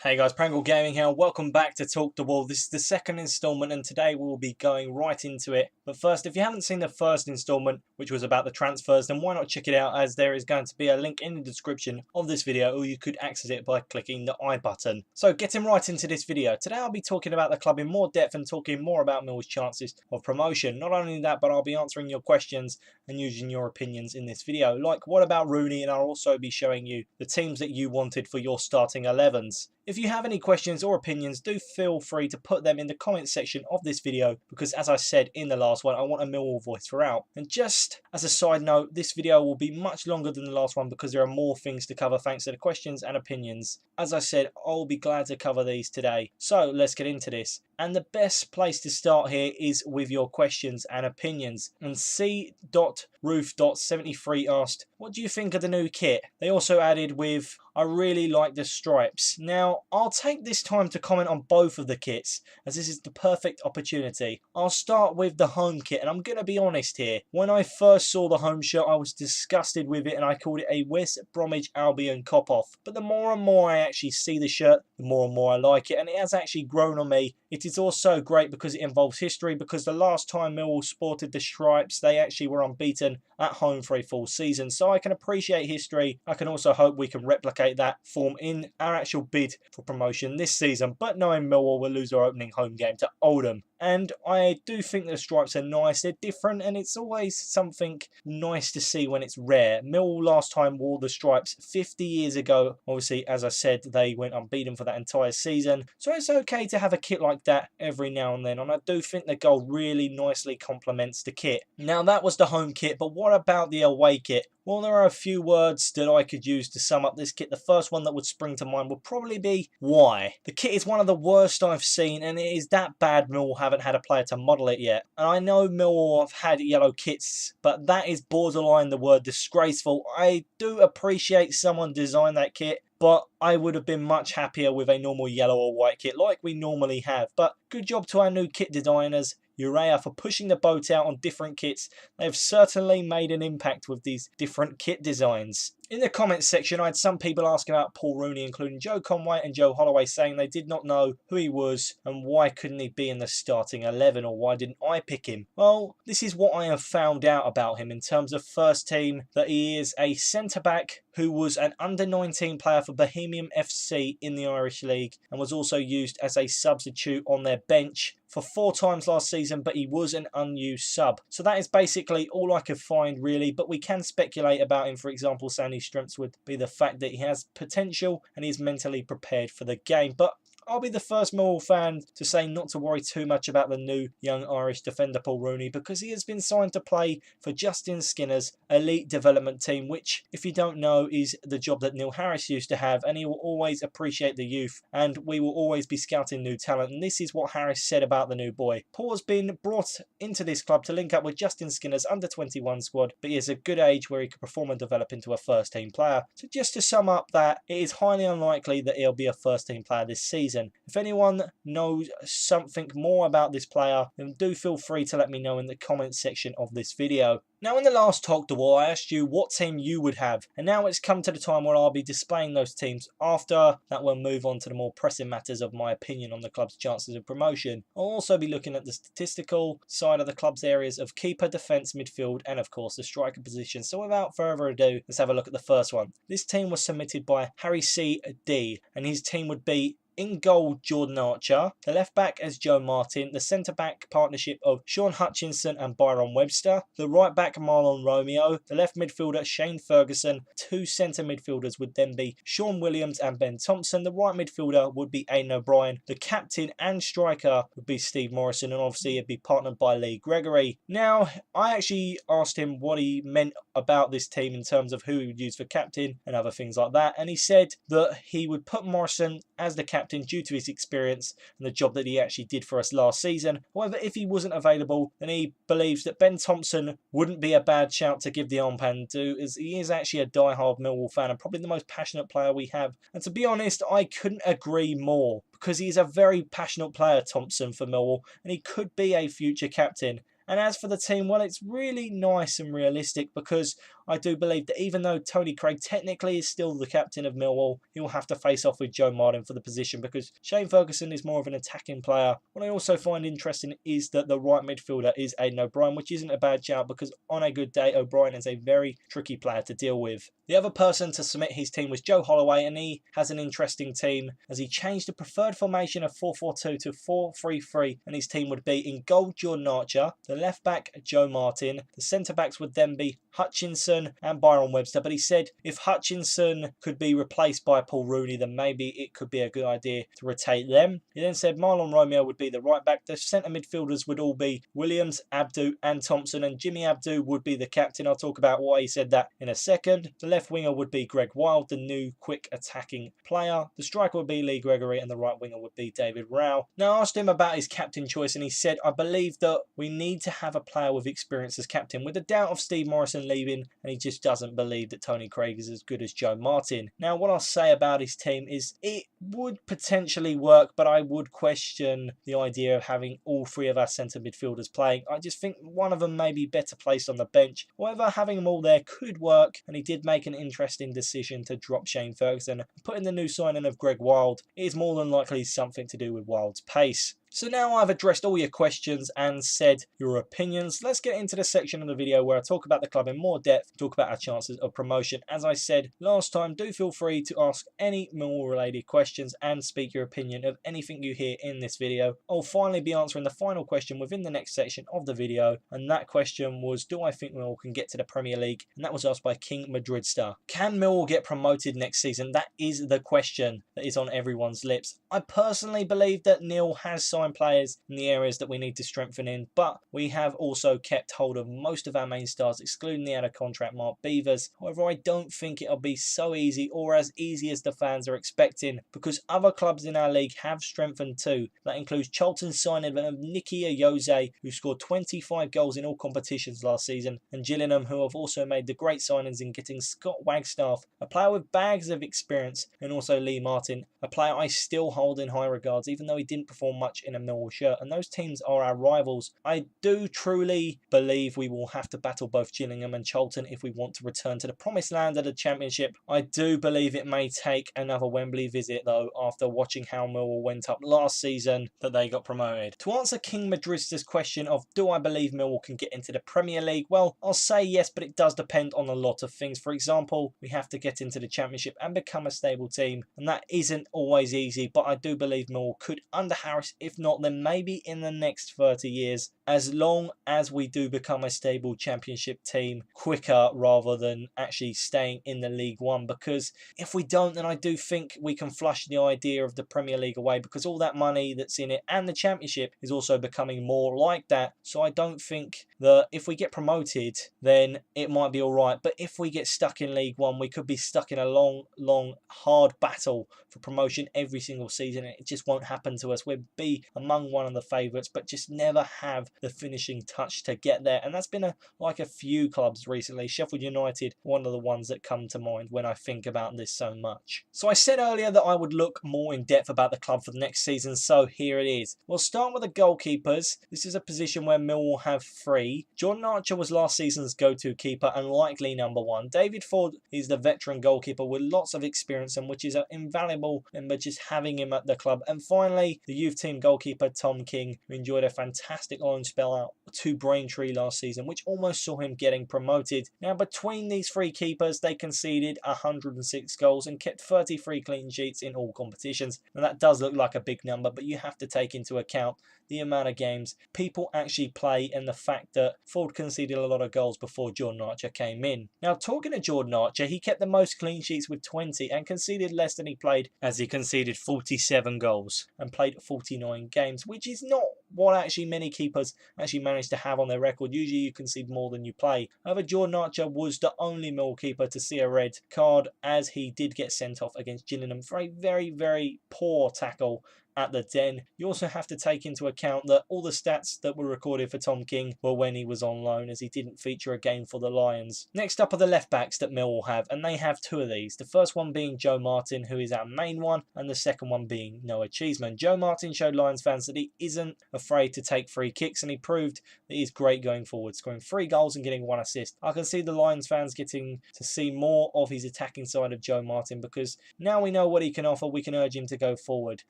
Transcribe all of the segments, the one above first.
Hey guys, Prangell Gaming here. Welcome back to Talk the Wall. This is the second installment and today we'll be going right into it. But first, if you haven't seen the first installment, which was about the transfers, then why not check it out, as there is going to be a link in the description of this video, or you could access it by clicking the I button. So getting right into this video, today I'll be talking about the club in more depth and talking more about Millwall's chances of promotion. Not only that, but I'll be answering your questions and using your opinions in this video. Like, what about Rooney? And I'll also be showing you the teams that you wanted for your starting 11s. If you have any questions or opinions, do feel free to put them in the comment section of this video, because as I said in the last one, I want a Millwall voice throughout. And just as a side note, this video will be much longer than the last one because there are more things to cover thanks to the questions and opinions. As I said, I'll be glad to cover these today. So let's get into this. And the best place to start here is with your questions and opinions. And C.Roof.73 asked, what do you think of the new kit? They also added with, I really like the stripes. Now, I'll take this time to comment on both of the kits, as this is the perfect opportunity. I'll start with the home kit, and I'm going to be honest here. When I first saw the home shirt, I was disgusted with it, and I called it a West Bromwich Albion cop-off. But the more and more I actually see the shirt, the more and more I like it, and it has actually grown on me. It is also great because it involves history, because the last time Millwall sported the stripes, they actually were unbeaten at home for a full season. So I can appreciate history. I can also hope we can replicate that form in our actual bid for promotion this season. But knowing Millwall will lose our opening home game to Oldham. And I do think the stripes are nice, they're different, and it's always something nice to see when it's rare. Millwall last time wore the stripes 50 years ago. Obviously, as I said, they went unbeaten for that entire season. So it's okay to have a kit like that every now and then, and I do think the gold really nicely complements the kit. Now, that was the home kit, but what about the away kit? Well, there are a few words that I could use to sum up this kit. The first one that would spring to mind would probably be why. The kit is one of the worst I've seen, and it is that bad Millwall haven't had a player to model it yet. And I know Millwall have had yellow kits, but that is borderline the word disgraceful. I do appreciate someone designed that kit, but I would have been much happier with a normal yellow or white kit like we normally have. But good job to our new kit designers, Urea, for pushing the boat out on different kits. They've certainly made an impact with these different kit designs. In the comments section, I had some people asking about Paul Rooney, including Joe Conway and Joe Holloway, saying they did not know who he was and why couldn't he be in the starting 11, or why didn't I pick him? Well, this is what I have found out about him in terms of first team, that he is a centre-back who was an under-19 player for Bohemian FC in the Irish League and was also used as a substitute on their bench for 4 times last season, but he was an unused sub. So that is basically all I could find, really, but we can speculate about him. For example, saying his strengths would be the fact that he has potential and he's mentally prepared for the game. But I'll be the first Millwall fan to say not to worry too much about the new young Irish defender Paul Rooney, because he has been signed to play for Justin Skinner's elite development team, which, if you don't know, is the job that Neil Harris used to have, and he will always appreciate the youth, and we will always be scouting new talent. And this is what Harris said about the new boy. Paul has been brought into this club to link up with Justin Skinner's under-21 squad, but he is a good age where he could perform and develop into a first-team player. So just to sum up that, it is highly unlikely that he'll be a first-team player this season. If anyone knows something more about this player, then do feel free to let me know in the comments section of this video. Now, in the last Talk the Wall, I asked you what team you would have, and now it's come to the time where I'll be displaying those teams. After that, we'll move on to the more pressing matters of my opinion on the club's chances of promotion. I'll also be looking at the statistical side of the club's areas of keeper, defence, midfield, and of course the striker position. So without further ado, let's have a look at the first one. This team was submitted by Harry C.D, and his team would be: in goal, Jordan Archer. The left back as Joe Martin. The centre back partnership of Sean Hutchinson and Byron Webster. The right back, Marlon Romeo. The left midfielder, Shane Ferguson. 2 centre midfielders would then be Sean Williams and Ben Thompson. The right midfielder would be Aidan O'Brien. The captain and striker would be Steve Morrison, and obviously it'd be partnered by Lee Gregory. Now, I actually asked him what he meant about this team in terms of who he would use for captain and other things like that, and he said that he would put Morrison as the captain due to his experience and the job that he actually did for us last season. However, if he wasn't available, then he believes that Ben Thompson wouldn't be a bad shout to give the armband to, as he is actually a die-hard Millwall fan and probably the most passionate player we have. And to be honest, I couldn't agree more, because he's a very passionate player, Thompson, for Millwall, and he could be a future captain. And as for the team, well, it's really nice and realistic, because I do believe that even though Tony Craig technically is still the captain of Millwall, he will have to face off with Joe Martin for the position because Shane Ferguson is more of an attacking player. What I also find interesting is that the right midfielder is Aidan O'Brien, which isn't a bad shout because on a good day, O'Brien is a very tricky player to deal with. The other person to submit his team was Joe Holloway, and he has an interesting team as he changed the preferred formation of 4-4-2 to 4-3-3, and his team would be in goal Jordan Archer, the left back Joe Martin, the centre backs would then be Hutchinson and Byron Webster, but he said if Hutchinson could be replaced by Paul Rooney, then maybe it could be a good idea to rotate them. He then said Marlon Romeo would be the right back, the centre midfielders would all be Williams, Abdu and Thompson, and Jimmy Abdu would be the captain. I'll talk about why he said that in a second. The left winger would be Greg Wild, the new quick attacking player. The striker would be Lee Gregory and the right winger would be David Rao. Now I asked him about his captain choice and he said, I believe that we need to have a player with experience as captain, with the doubt of Steve Morrison leaving, and he just doesn't believe that Tony Craig is as good as Joe Martin. Now what I'll say about his team is it would potentially work, but I would question the idea of having all three of our centre midfielders playing. I just think one of them may be better placed on the bench. However, having them all there could work, and he did make an interesting decision to drop Shane Ferguson and put in the new signing of Greg Wild. It is more than likely something to do with Wild's pace. So now I've addressed all your questions and said your opinions. Let's get into the section of the video where I talk about the club in more depth, talk about our chances of promotion. As I said last time, do feel free to ask any Millwall related questions and speak your opinion of anything you hear in this video. I'll finally be answering the final question within the next section of the video, and that question was, do I think Millwall can get to the Premier League? And that was asked by King Madrid Star. Can Millwall get promoted next season? That is the question that is on everyone's lips. I personally believe that Neil has signed players in the areas that we need to strengthen in, but we have also kept hold of most of our main stars, excluding the out of contract Mark Beavers. However, I don't think it'll be so easy or as easy as the fans are expecting, because other clubs in our league have strengthened too. That includes Charlton's signing of Nicky Ayose, who scored 25 goals in all competitions last season, and Gillingham, who have also made the great signings in getting Scott Wagstaff, a player with bags of experience, and also Lee Martin, a player I still hold in high regards, even though he didn't perform much in a Millwall shirt, and those teams are our rivals. I do truly believe we will have to battle both Gillingham and Charlton if we want to return to the promised land of the Championship. I do believe it may take another Wembley visit though, after watching how Millwall went up last season that they got promoted. To answer King Madrista's question of do I believe Millwall can get into the Premier League, well, I'll say yes, but it does depend on a lot of things. For example, we have to get into the Championship and become a stable team, and that isn't always easy, but I do believe Millwall could, under Harris, if not then maybe in the next 30 years, as long as we do become a stable Championship team quicker rather than actually staying in the League One, because if we don't, then I do think we can flush the idea of the Premier League away, because all that money that's in it and the Championship is also becoming more like that. So I don't think that if we get promoted then it might be alright, but if we get stuck in League One we could be stuck in a long hard battle for promotion every single season, and it just won't happen to us. We'll be among one of the favourites but just never have the finishing touch to get there, and that's been like a few clubs recently. Sheffield United, one of the ones that come to mind when I think about this so much. So I said earlier that I would look more in depth about the club for the next season, so here it is. We'll start with the goalkeepers. This is a position where Millwall have three. Jordan Archer was last season's go-to keeper and likely number one. David Ford is the veteran goalkeeper with lots of experience, and which is invaluable in just having him at the club. And finally, the youth team goalkeeper Tom King, who enjoyed a fantastic loan spell out to Braintree last season, which almost saw him getting promoted. Now, between these three keepers, they conceded 106 goals and kept 33 clean sheets in all competitions. And that does look like a big number, but you have to take into account the amount of games people actually play and the fact that Ford conceded a lot of goals before Jordan Archer came in. Now, talking to Jordan Archer, he kept the most clean sheets with 20 and conceded less than he played, as he conceded 47 goals and played 49 games, which is not what actually many keepers actually manage to have on their record. Usually you concede more than you play. However, Jordan Archer was the only Mill keeper to see a red card, as he did get sent off against Gillingham for a very poor tackle at the Den. You also have to take into account that all the stats that were recorded for Tom King were when he was on loan, as he didn't feature a game for the Lions. Next up are the left backs that Millwall have, and they have two of these. The first one being Joe Martin, who is our main one, and the second one being Noah Cheeseman. Joe Martin showed Lions fans that he isn't afraid to take free kicks, and he proved that he's great going forward, scoring 3 goals and getting 1 assist. I can see the Lions fans getting to see more of his attacking side of Joe Martin, because now we know what he can offer, we can urge him to go forward.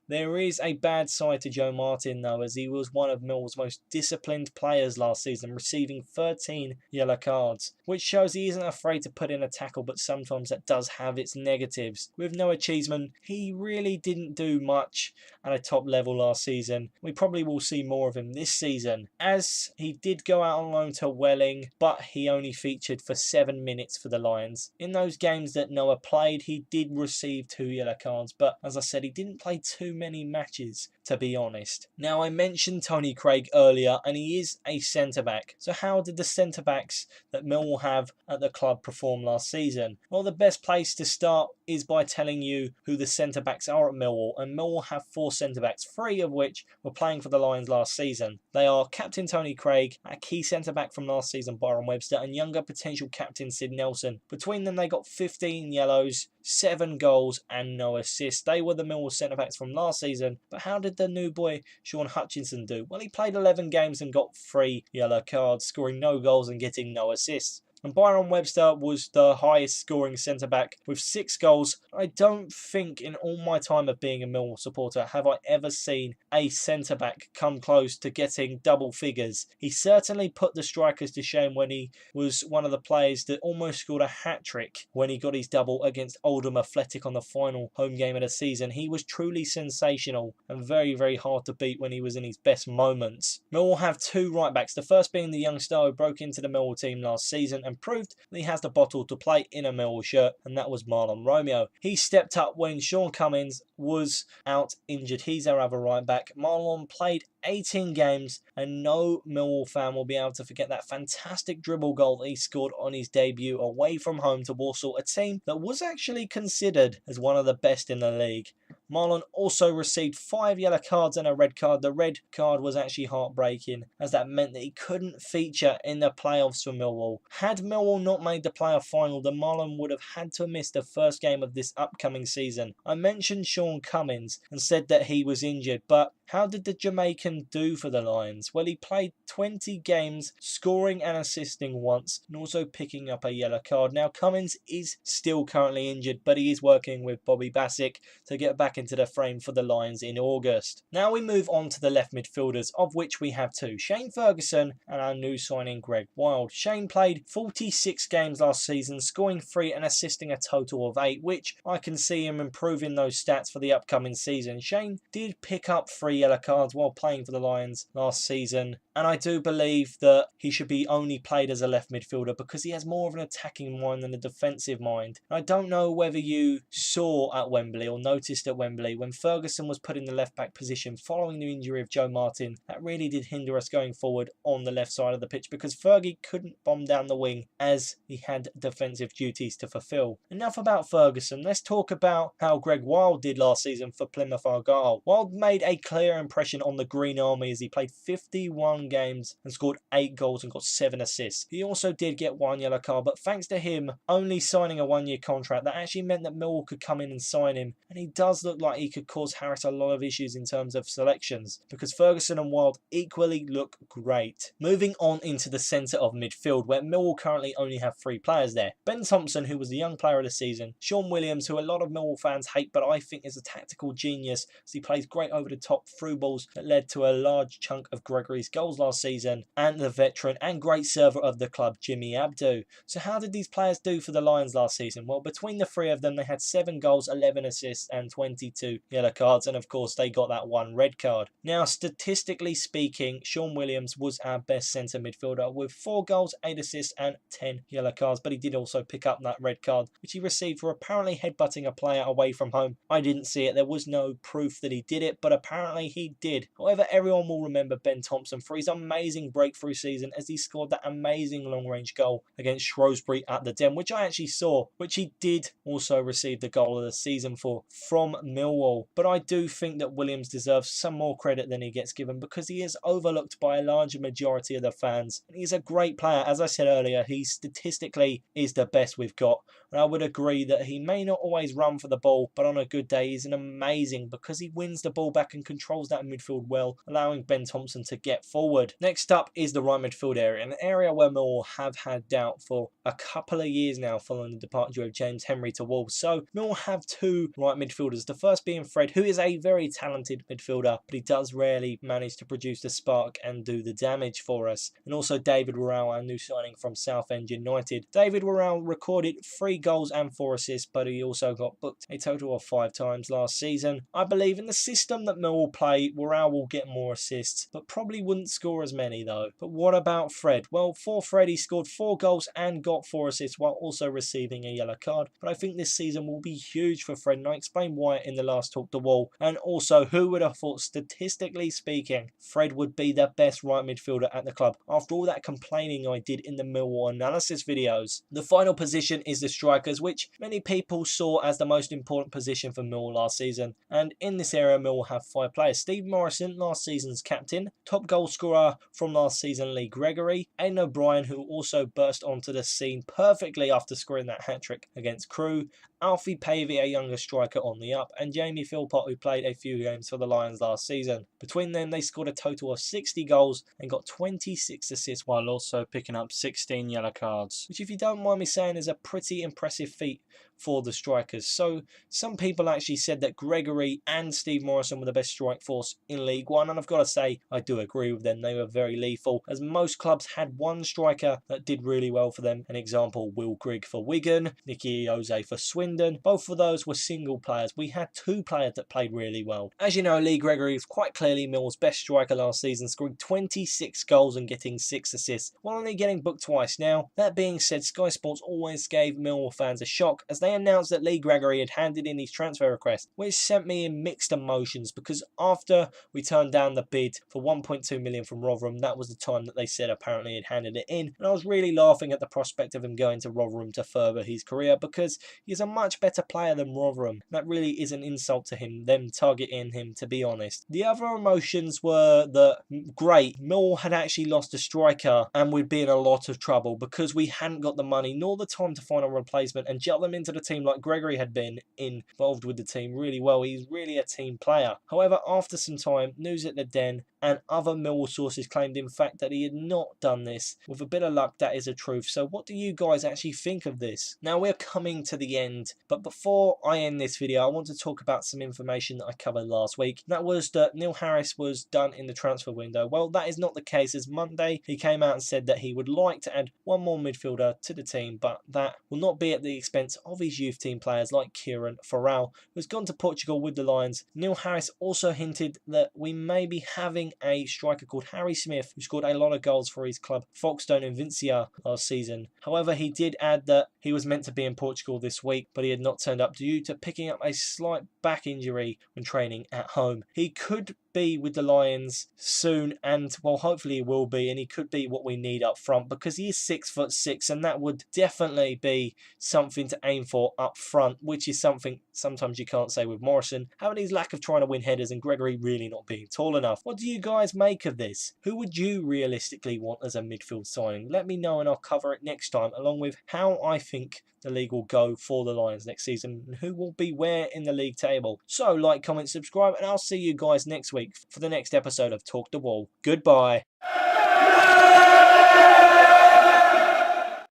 There is a bad side to Joe Martin though, as he was one of Millwall's most disciplined players last season, receiving 13 yellow cards, which shows he isn't afraid to put in a tackle, but sometimes that does have its negatives. With Noah Cheeseman, he really didn't do much at a top level last season. We probably will see more of him this season, as he did go out on loan to Welling, but he only featured for 7 minutes for the Lions. In those games that Noah played, he did receive 2 yellow cards, but as I said, he didn't play too many matches, to be honest. Now, I mentioned Tony Craig earlier, and he is a centre-back. So how did the centre-backs that Millwall have at the club perform last season? Well, the best place to start is by telling you who the centre-backs are at Millwall, and Millwall have 4 centre-backs, 3 of which were playing for the Lions last season. They are captain Tony Craig, a key centre-back from last season Byron Webster, and younger potential captain Sid Nelson. Between them, they got 15 yellows, 7 goals and no assists. They were the Millwall centre-backs from last season, but how did the new boy Sean Hutchinson do? Well, he played 11 games and got 3 yellow cards, scoring no goals and getting no assists. And Byron Webster was the highest scoring centre-back with 6 goals. I don't think in all my time of being a Millwall supporter have I ever seen a centre-back come close to getting double figures. He certainly put the strikers to shame when he was one of the players that almost scored a hat-trick when he got his double against Oldham Athletic on the final home game of the season. He was truly sensational and very, very hard to beat when he was in his best moments. Millwall have 2 right-backs, the first being the young star who broke into the Millwall team last season and proved that he has the bottle to play in a Millwall shirt, and that was Marlon Romeo. He stepped up when Sean Cummins was out injured. He's our other right back. Marlon played 18 games, and no Millwall fan will be able to forget that fantastic dribble goal that he scored on his debut away from home to Walsall, a team that was actually considered as one of the best in the league. Marlon also received 5 yellow cards and a red card. The red card was actually heartbreaking, as that meant that he couldn't feature in the playoffs for Millwall. Had Millwall not made the playoff final, then Marlon would have had to miss the first game of this upcoming season. I mentioned Sean Cummins and said that he was injured, but how did the Jamaican do for the Lions? Well, he played 20 games, scoring and assisting once, and also picking up a yellow card. Now, Cummins is still currently injured, but he is working with Bobby Bassick to get back into the frame for the Lions in August. Now we move on to the left midfielders, of which we have 2, Shane Ferguson and our new signing Greg Wild. Shane played 46 games last season, scoring 3 and assisting a total of 8, which I can see him improving those stats for the upcoming season. Shane did pick up 3 yellow cards while playing for the Lions last season, and I do believe that he should be only played as a left midfielder because he has more of an attacking mind than a defensive mind. I don't know whether you saw at Wembley or noticed at Wembley when Ferguson was put in the left back position following the injury of Joe Martin. That really did hinder us going forward on the left side of the pitch because Fergie couldn't bomb down the wing as he had defensive duties to fulfil. Enough about Ferguson. Let's talk about how Greg Wild did last season for Plymouth Argyle. Wild made a clear impression on the Green Army as he played 51 games and scored 8 goals and got 7 assists. He also did get 1 yellow card, but thanks to him only signing a 1-year contract, that actually meant that Millwall could come in and sign him, and he does look like he could cause Harris a lot of issues in terms of selections because Ferguson and Wild equally look great. Moving on into the centre of midfield, where Millwall currently only have 3 players there. Ben Thompson, who was the young player of the season, Sean Williams, who a lot of Millwall fans hate but I think is a tactical genius as he plays great over the top through balls that led to a large chunk of Gregory's goals last season, and the veteran and great server of the club, Jimmy Abdu. So how did these players do for the Lions last season? Well, between the 3 of them, they had 7 goals, 11 assists and 22 yellow cards, and of course they got that 1 red card. Now, statistically speaking, Sean Williams was our best centre midfielder with 4 goals, 8 assists and 10 yellow cards, but he did also pick up that red card, which he received for apparently headbutting a player away from home. I didn't see it. There was no proof that he did it, but apparently he did. However, everyone will remember Ben Thompson for his amazing breakthrough season as he scored that amazing long-range goal against Shrewsbury at the Den, which I actually saw, which he did also receive the goal of the season for from Millwall. But I do think that Williams deserves some more credit than he gets given because he is overlooked by a larger majority of the fans. He's a great player. As I said earlier, he statistically is the best we've got. And I would agree that he may not always run for the ball, but on a good day he's an amazing because he wins the ball back and controls that midfield well, allowing Ben Thompson to get forward. Next up is the right midfield area, an area where Millwall have had doubt for a couple of years now following the departure of James Henry to Wolves. So Millwall have two right midfielders, the first being Fred, who is a very talented midfielder, but he does rarely manage to produce the spark and do the damage for us. And also David Worrell, our new signing from Southend United. David Worrell recorded 3 goals and 4 assists, but he also got booked a total of 5 times last season. I believe in the system that Millwall play, Worrell will get more assists, but probably wouldn't score as many though. But what about Fred? Well, for Fred, he scored 4 goals and got 4 assists while also receiving a yellow card. But I think this season will be huge for Fred, and I explained why in the last Talk the Wall. And also, who would have thought, statistically speaking, Fred would be the best right midfielder at the club after all that complaining I did in the Millwall analysis videos. The final position is the strikers, which many people saw as the most important position for Millwall last season. And in this area, Millwall have 5 players. Steve Morrison, last season's captain, top goal scorer from last season, Lee Gregory, Aidan O'Brien, who also burst onto the scene perfectly after scoring that hat-trick against Crewe, Alfie Pavey, a younger striker on the up, and Jamie Philpott, who played a few games for the Lions last season. Between them, they scored a total of 60 goals and got 26 assists while also picking up 16 yellow cards, which, if you don't mind me saying, is a pretty impressive feat for the strikers. So some people actually said that Gregory and Steve Morrison were the best strike force in League One, and I've got to say I do agree with them. They were very lethal, as most clubs had one striker that did really well for them. An example, Will Grigg for Wigan, Nicky Jose for Swindon. Both of those were single players. We had 2 players that played really well. As you know, Lee Gregory is quite clearly Millwall's best striker last season, scoring 26 goals and getting 6 assists, while only getting booked twice. Now, that being said, Sky Sports always gave Millwall fans a shock as they announced that Lee Gregory had handed in his transfer request, which sent me in mixed emotions because after we turned down the bid for 1.2 million from Rotherham, that was the time that they said apparently he'd handed it in, and I was really laughing at the prospect of him going to Rotherham to further his career because he's a much better player than Rotherham. That really is an insult to him, them targeting him, to be honest. The other emotions were that, great, Millwall had actually lost a striker and we'd be in a lot of trouble because we hadn't got the money nor the time to find a replacement and gel them into the team like Gregory had been involved with the team really well. He's really a team player. However, after some time, news at the Den and other Millwall sources claimed in fact that he had not done this. With a bit of luck, that is a truth. So what do you guys actually think of this? Now, we're coming to the end, but before I end this video, I want to talk about some information that I covered last week. That was that Neil Harris was done in the transfer window. Well, that is not the case, as Monday he came out and said that he would like to add one more midfielder to the team, but that will not be at the expense of his youth team players like Kieran Farrell, who's gone to Portugal with the Lions. Neil Harris also hinted that we may be having a striker called Harry Smith, who scored a lot of goals for his club Folkestone and Vincia last season. However, he did add that he was meant to be in Portugal this week, but he had not turned up due to picking up a slight back injury when training at home. He could be with the Lions soon, and well, hopefully he will be, and he could be what we need up front because he is 6'6", and that would definitely be something to aim for up front, which is something sometimes you can't say with Morrison having his lack of trying to win headers and Gregory really not being tall enough. What do you guys make of this? Who would you realistically want as a midfield signing? Let me know and I'll cover it next time, along with how I think the league will go for the Lions next season and who will be where in the league table. So like, comment, subscribe, and I'll see you guys next week for the next episode of Talk the Wall. Goodbye.